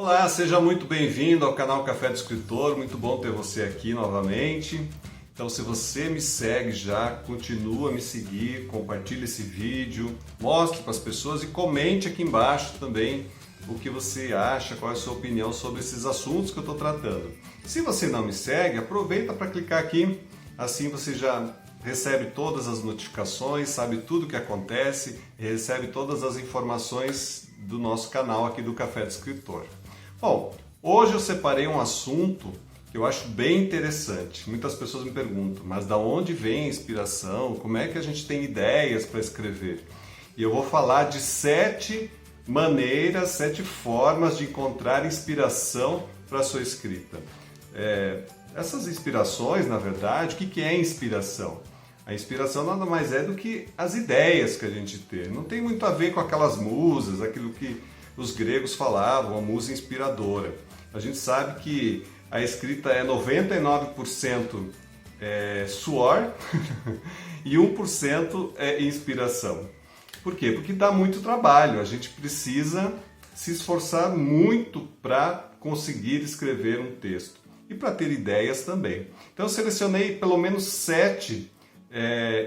Olá, seja muito bem-vindo ao canal Café do Escritor, muito bom ter você aqui novamente. Então, se você me segue já, continua a me seguir, compartilhe esse vídeo, mostre para as pessoas e comente aqui embaixo também o que você acha, qual é a sua opinião sobre esses assuntos que eu estou tratando. Se você não me segue, aproveita para clicar aqui, assim você já recebe todas as notificações, sabe tudo o que acontece e recebe todas as informações do nosso canal aqui do Café do Escritor. Bom, hoje eu separei um assunto que eu acho bem interessante. Muitas pessoas me perguntam, mas da onde vem a inspiração? Como é que a gente tem ideias para escrever? E eu vou falar de 7 maneiras, 7 formas de encontrar inspiração para a sua escrita. Essas inspirações, na verdade, o que é inspiração? A inspiração nada mais é do que as ideias que a gente tem. Não tem muito a ver com aquelas musas, aquilo que os gregos falavam, a musa inspiradora. A gente sabe que a escrita é 99% suor e 1% é inspiração. Por quê? Porque dá muito trabalho, a gente precisa se esforçar muito para conseguir escrever um texto e para ter ideias também. Então eu selecionei pelo menos 7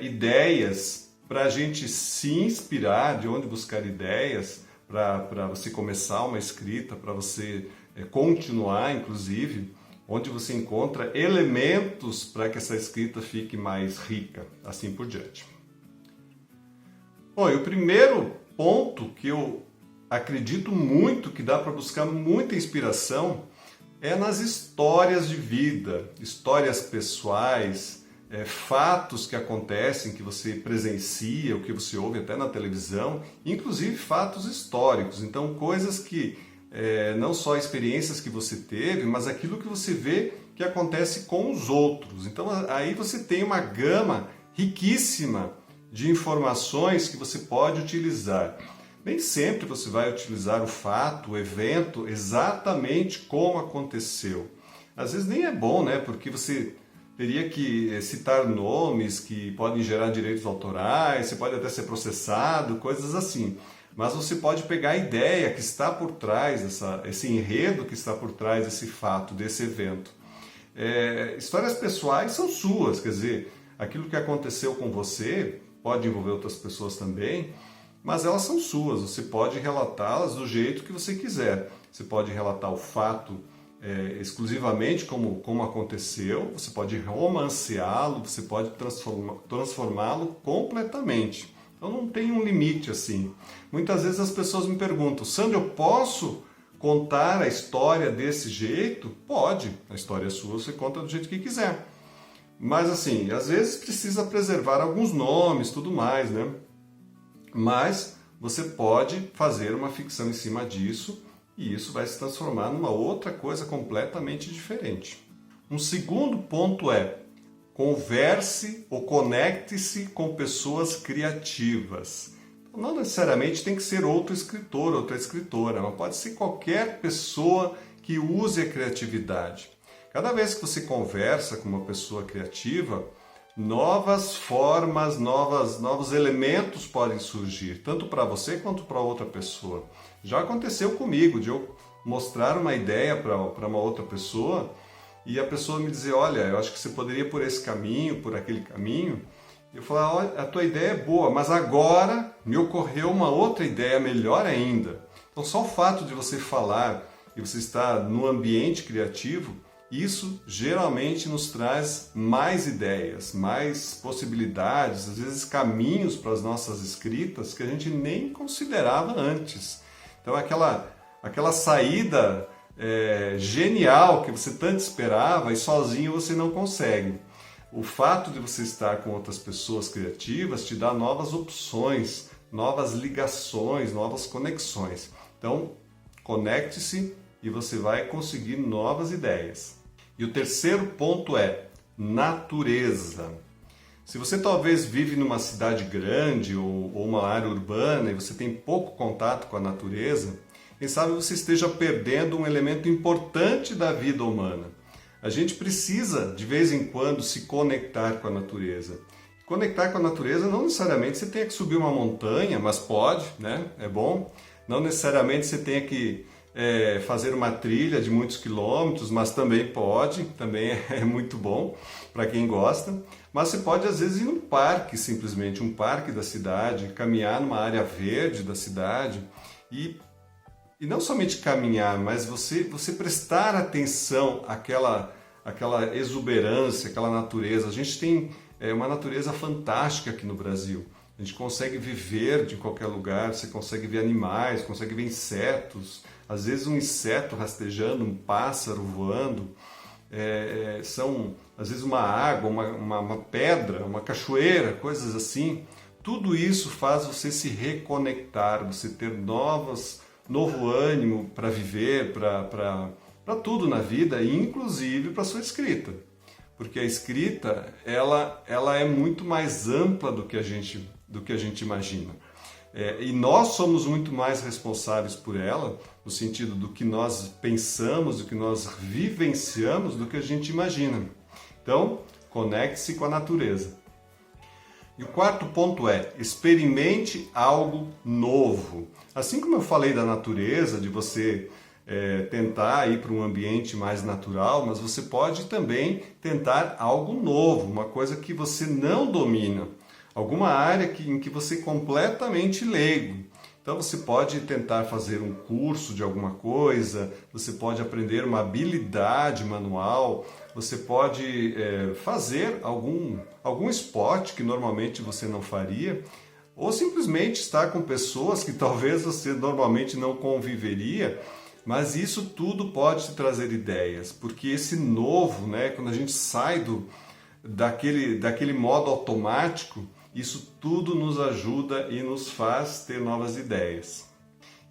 ideias para a gente se inspirar, de onde buscar ideias para você começar uma escrita, para você continuar, inclusive, onde você encontra elementos para que essa escrita fique mais rica, assim por diante. Bom, e o primeiro ponto que eu acredito muito que dá para buscar muita inspiração é nas histórias de vida, histórias pessoais, fatos que acontecem, que você presencia, o que você ouve até na televisão, inclusive fatos históricos. Então, coisas que não só experiências que você teve, mas aquilo que você vê que acontece com os outros. Então, aí você tem uma gama riquíssima de informações que você pode utilizar. Nem sempre você vai utilizar o fato, o evento, exatamente como aconteceu. Às vezes nem é bom, né? Porque você teria que citar nomes que podem gerar direitos autorais, você pode até ser processado, coisas assim. Mas você pode pegar a ideia que está por trás, esse enredo que está por trás desse fato, desse evento. Histórias pessoais são suas, quer dizer, aquilo que aconteceu com você pode envolver outras pessoas também, mas elas são suas, você pode relatá-las do jeito que você quiser. Você pode relatar o fato exclusivamente como aconteceu, você pode romanceá-lo, você pode transformá-lo completamente. Então não tem um limite assim. Muitas vezes as pessoas me perguntam, Sandro, eu posso contar a história desse jeito? Pode, a história é sua, você conta do jeito que quiser. Mas assim, às vezes precisa preservar alguns nomes, tudo mais, né? Mas você pode fazer uma ficção em cima disso e isso vai se transformar numa outra coisa completamente diferente. Um segundo ponto é converse ou conecte-se com pessoas criativas. Não necessariamente tem que ser outro escritor, outra escritora, mas pode ser qualquer pessoa que use a criatividade. Cada vez que você conversa com uma pessoa criativa, novas formas, novos elementos podem surgir, tanto para você quanto para outra pessoa. Já aconteceu comigo, de eu mostrar uma ideia para uma outra pessoa e a pessoa me dizer, olha, eu acho que você poderia ir por esse caminho, por aquele caminho. Eu falar, olha, a tua ideia é boa, mas agora me ocorreu uma outra ideia melhor ainda. Então só o fato de você falar e você estar no ambiente criativo, isso geralmente nos traz mais ideias, mais possibilidades, às vezes caminhos para as nossas escritas que a gente nem considerava antes. Então aquela saída genial que você tanto esperava e sozinho você não consegue. O fato de você estar com outras pessoas criativas te dá novas opções, novas ligações, novas conexões. Então conecte-se e você vai conseguir novas ideias. E o terceiro ponto é natureza. Se você talvez vive numa cidade grande ou uma área urbana e você tem pouco contato com a natureza, quem sabe você esteja perdendo um elemento importante da vida humana. A gente precisa, de vez em quando, se conectar com a natureza. Conectar com a natureza não necessariamente você tenha que subir uma montanha, mas pode, né? É bom. Não necessariamente você tenha que fazer uma trilha de muitos quilômetros, mas também pode, também é muito bom para quem gosta. Mas você pode às vezes ir num parque, simplesmente um parque da cidade, caminhar numa área verde da cidade e não somente caminhar, mas você prestar atenção àquela exuberância, àquela natureza. A gente tem uma natureza fantástica aqui no Brasil. A gente consegue viver de qualquer lugar, você consegue ver animais, consegue ver insetos, às vezes um inseto rastejando, um pássaro voando, são às vezes uma água, uma pedra, uma cachoeira, coisas assim. Tudo isso faz você se reconectar, você ter novo ânimo para viver, para tudo na vida, inclusive para a sua escrita. Porque a escrita ela é muito mais ampla do que a gente imagina. E nós somos muito mais responsáveis por ela, no sentido do que nós pensamos, do que nós vivenciamos, do que a gente imagina. Então, conecte-se com a natureza. E o quarto ponto é: experimente algo novo. Assim como eu falei da natureza, de você tentar ir para um ambiente mais natural, mas você pode também tentar algo novo, uma coisa que você não domina, alguma área em que você é completamente leigo. Então você pode tentar fazer um curso de alguma coisa, você pode aprender uma habilidade manual, você pode fazer algum esporte que normalmente você não faria, ou simplesmente estar com pessoas que talvez você normalmente não conviveria. Mas isso tudo pode te trazer ideias, porque esse novo, quando a gente sai daquele modo automático, isso tudo nos ajuda e nos faz ter novas ideias.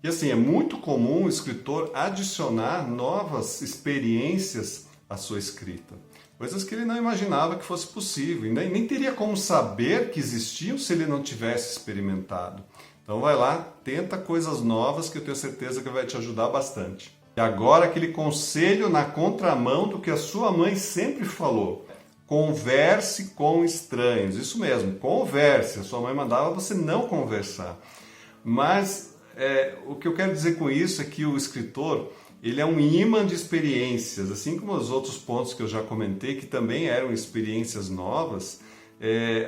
E assim, é muito comum o escritor adicionar novas experiências à sua escrita, coisas que ele não imaginava que fosse possível, e nem teria como saber que existiam se ele não tivesse experimentado. Então vai lá, tenta coisas novas que eu tenho certeza que vai te ajudar bastante. E agora aquele conselho na contramão do que a sua mãe sempre falou: converse com estranhos. Isso mesmo, converse. A sua mãe mandava você não conversar. Mas o que eu quero dizer com isso é que o escritor, ele é um imã de experiências, assim como os outros pontos que eu já comentei, que também eram experiências novas.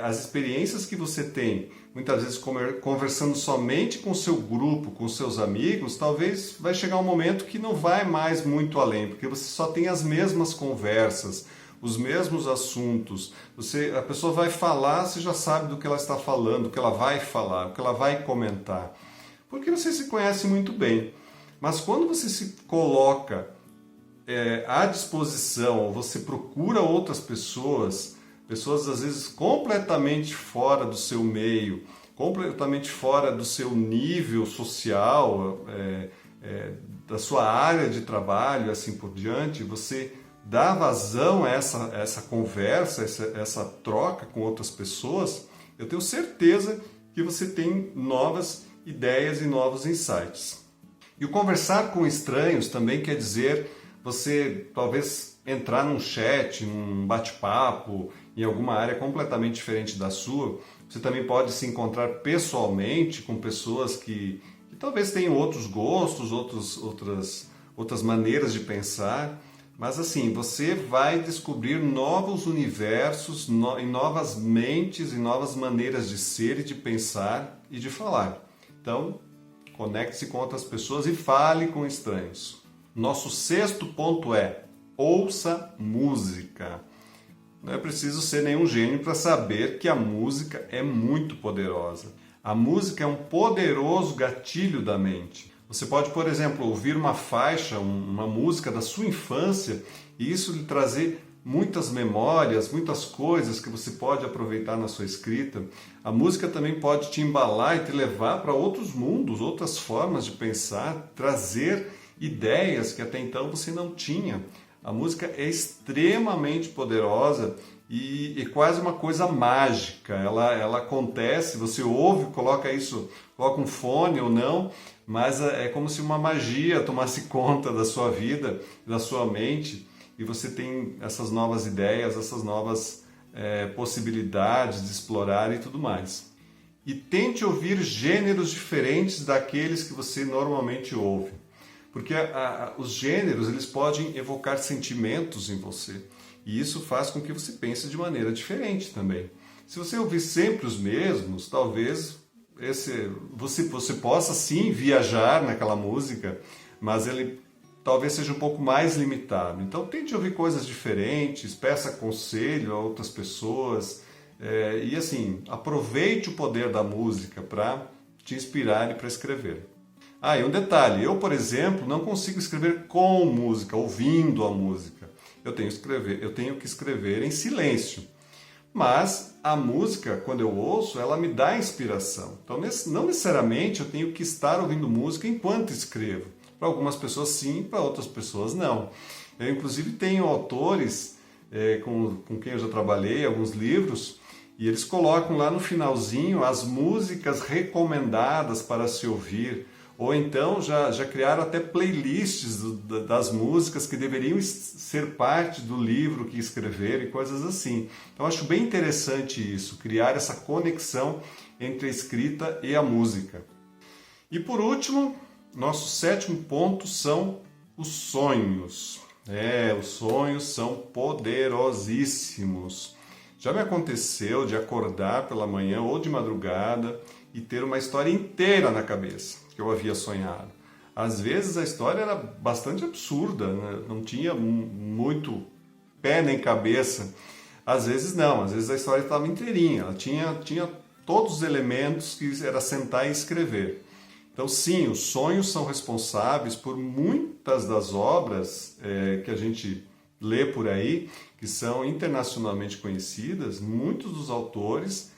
As experiências que você tem, muitas vezes conversando somente com o seu grupo, com os seus amigos, talvez vai chegar um momento que não vai mais muito além, porque você só tem as mesmas conversas, os mesmos assuntos. A pessoa vai falar, você já sabe do que ela está falando, o que ela vai falar, o que ela vai comentar, porque você se conhece muito bem. Mas quando você se coloca à disposição, você procura outras pessoas às vezes completamente fora do seu meio, completamente fora do seu nível social, da sua área de trabalho, assim por diante, você dá vazão a essa conversa, essa troca com outras pessoas, eu tenho certeza que você tem novas ideias e novos insights. E o conversar com estranhos também quer dizer você talvez entrar num chat, num bate-papo, em alguma área completamente diferente da sua. Você também pode se encontrar pessoalmente com pessoas que talvez tenham outros gostos, outras maneiras de pensar. Mas assim, você vai descobrir novos universos, em novas mentes, em novas maneiras de ser e de pensar e de falar. Então, conecte-se com outras pessoas e fale com estranhos. Nosso sexto ponto é: ouça música. Não é preciso ser nenhum gênio para saber que a música é muito poderosa. A música é um poderoso gatilho da mente. Você pode, por exemplo, ouvir uma faixa, uma música da sua infância, e isso lhe trazer muitas memórias, muitas coisas que você pode aproveitar na sua escrita. A música também pode te embalar e te levar para outros mundos, outras formas de pensar, trazer ideias que até então você não tinha. A música é extremamente poderosa e quase uma coisa mágica. Ela acontece, você ouve, coloca um fone ou não, mas é como se uma magia tomasse conta da sua vida, da sua mente, e você tem essas novas ideias, essas novas possibilidades de explorar e tudo mais. E tente ouvir gêneros diferentes daqueles que você normalmente ouve. porque os gêneros eles podem evocar sentimentos em você, e isso faz com que você pense de maneira diferente também. Se você ouvir sempre os mesmos, talvez você possa sim viajar naquela música, mas ele talvez seja um pouco mais limitado. Então tente ouvir coisas diferentes, peça conselho a outras pessoas, e assim, aproveite o poder da música para te inspirar e para escrever. Ah, e um detalhe, eu, por exemplo, não consigo escrever com música, ouvindo a música. Eu tenho que escrever em silêncio. Mas a música, quando eu ouço, ela me dá inspiração. Então, não necessariamente eu tenho que estar ouvindo música enquanto escrevo. Para algumas pessoas sim, para outras pessoas não. Eu, inclusive, tenho autores com quem eu já trabalhei, alguns livros, e eles colocam lá no finalzinho as músicas recomendadas para se ouvir. Ou então já criaram até playlists das músicas que deveriam ser parte do livro que escreveram e coisas assim. Então acho bem interessante isso, criar essa conexão entre a escrita e a música. E por último, nosso 7º ponto são os sonhos. Os sonhos são poderosíssimos. Já me aconteceu de acordar pela manhã ou de madrugada e ter uma história inteira na cabeça que eu havia sonhado. Às vezes a história era bastante absurda, né? Não tinha muito pé nem cabeça. Às vezes não, às vezes a história estava inteirinha, ela tinha todos os elementos que era sentar e escrever. Então sim, os sonhos são responsáveis por muitas das obras que a gente lê por aí, que são internacionalmente conhecidas. Muitos dos autores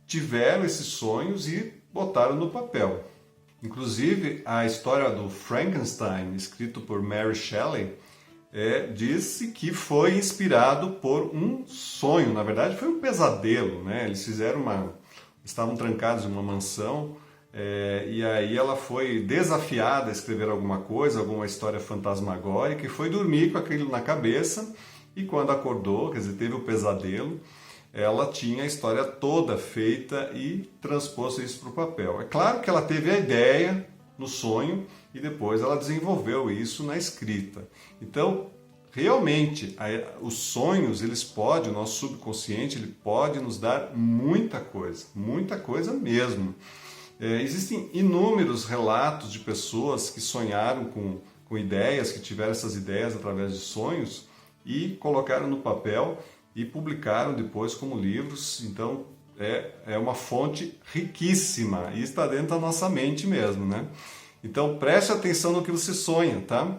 tiveram esses sonhos e botaram no papel. Inclusive, a história do Frankenstein, escrito por Mary Shelley, disse que foi inspirado por um sonho. Na verdade, foi um pesadelo, né? Eles estavam trancados em uma mansão, e aí ela foi desafiada a escrever alguma coisa, alguma história fantasmagórica, e foi dormir com aquilo na cabeça, e quando acordou, quer dizer, teve o pesadelo, ela tinha a história toda feita e transposto isso para o papel. É claro que ela teve a ideia no sonho e depois ela desenvolveu isso na escrita. Então, realmente, os sonhos, o nosso subconsciente, ele pode nos dar muita coisa mesmo. Existem inúmeros relatos de pessoas que sonharam com ideias, que tiveram essas ideias através de sonhos e colocaram no papel e publicaram depois como livros. Então é uma fonte riquíssima e está dentro da nossa mente mesmo, né? Então preste atenção no que você sonha, tá?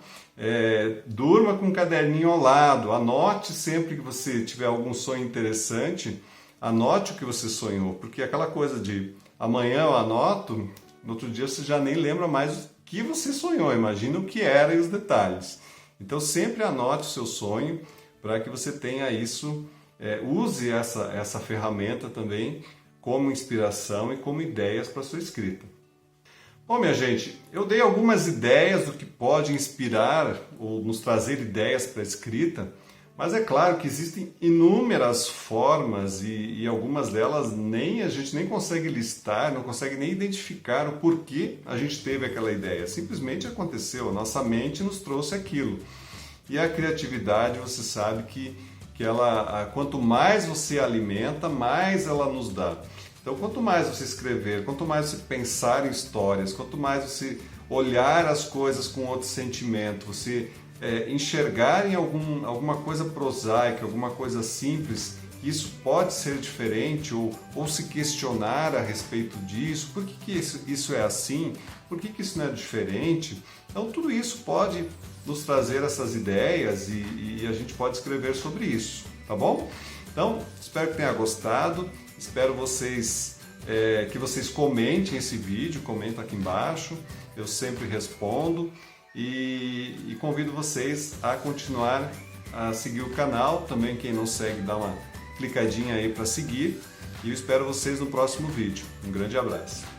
Durma com um caderninho ao lado, anote sempre que você tiver algum sonho interessante, anote o que você sonhou, porque aquela coisa de amanhã eu anoto, no outro dia você já nem lembra mais o que você sonhou, imagina o que era e os detalhes. Então sempre anote o seu sonho, para que você tenha isso, use essa ferramenta também como inspiração e como ideias para a sua escrita. Bom, minha gente, eu dei algumas ideias do que pode inspirar ou nos trazer ideias para a escrita, mas é claro que existem inúmeras formas e algumas delas a gente nem consegue listar, não consegue nem identificar o porquê a gente teve aquela ideia. Simplesmente aconteceu, a nossa mente nos trouxe aquilo. E a criatividade, você sabe que quanto mais você alimenta, mais ela nos dá. Então, quanto mais você escrever, quanto mais você pensar em histórias, quanto mais você olhar as coisas com outro sentimento, você enxergar em alguma coisa prosaica, alguma coisa simples, isso pode ser diferente, ou se questionar a respeito disso, por que isso é assim, por que isso não é diferente. Então tudo isso pode nos trazer essas ideias e a gente pode escrever sobre isso, tá bom? Então espero que tenha gostado, espero que vocês comentem esse vídeo, comentem aqui embaixo, eu sempre respondo e convido vocês a continuar a seguir o canal, também quem não segue dá uma clicadinha aí para seguir e eu espero vocês no próximo vídeo. Um grande abraço!